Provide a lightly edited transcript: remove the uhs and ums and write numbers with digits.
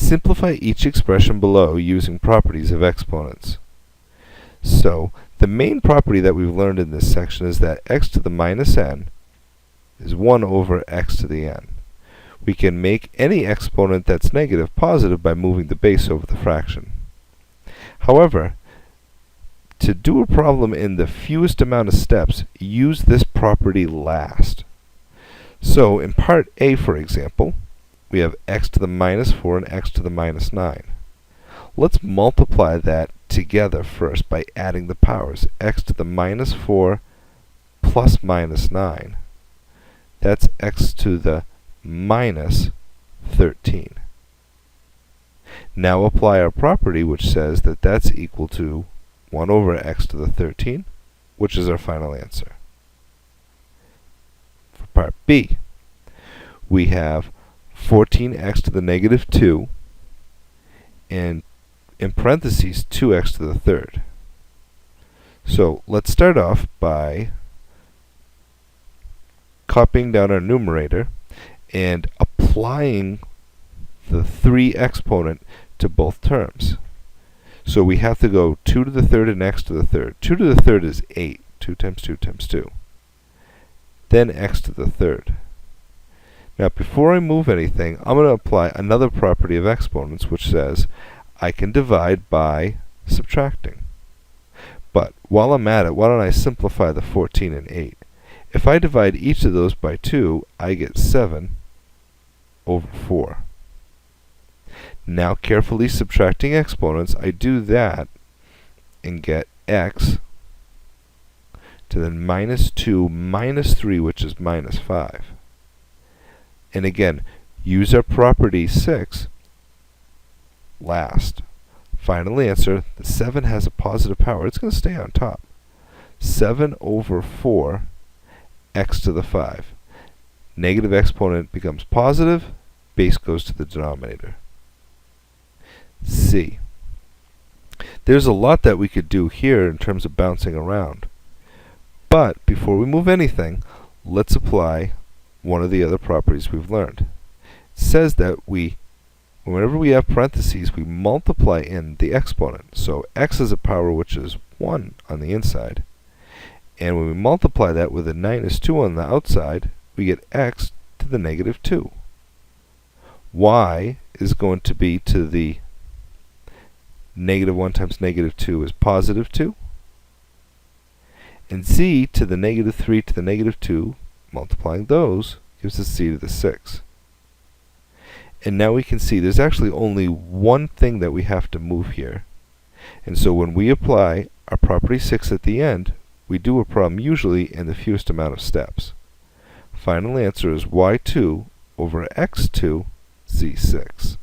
Simplify each expression below using properties of exponents. So, the main property that we've learned in this section is that x to the minus n is 1 over x to the n. We can make any exponent that's negative positive by moving the base over the fraction. However, to do a problem in the fewest amount of steps, use this property last. So, in part A, for example, we have x to the minus 4 and x to the minus 9. Let's multiply that together first by adding the powers. X to the minus 4 plus minus 9. That's x to the minus 13. Now apply our property, which says that that's equal to 1 over x to the 13, which is our final answer. For part B, we have 14x to the negative 2 and in parentheses 2x to the third. So let's start off by copying down our numerator and applying the 3 exponent to both terms. So we have to go 2 to the third and x to the third. 2 to the third is 8. 2 times 2 times 2. Then x to the third. Now before I move anything, I'm going to apply another property of exponents, which says I can divide by subtracting. But while I'm at it, why don't I simplify the 14 and 8? If I divide each of those by 2, I get 7 over 4. Now carefully subtracting exponents, I do that and get x to the minus 2 minus 3, which is minus 5. And again, use our property 6 last. Final answer, the 7 has a positive power. It's going to stay on top. 7 over 4 x to the 5. Negative exponent becomes positive. Base goes to the denominator. C. There's a lot that we could do here in terms of bouncing around. But before we move anything, let's apply one of the other properties we've learned. It says that whenever we have parentheses, we multiply in the exponent. So x is a power which is 1 on the inside. And when we multiply that with a minus 2 on the outside, we get x to the negative 2. Y is going to be to the negative 1 times negative 2 is positive 2. And z to the negative 3 to the negative 2, multiplying those, gives us z to the 6. And now we can see there's actually only one thing that we have to move here. And so when we apply our property 6 at the end, we do a problem usually in the fewest amount of steps. Final answer is y2 over x2 z6.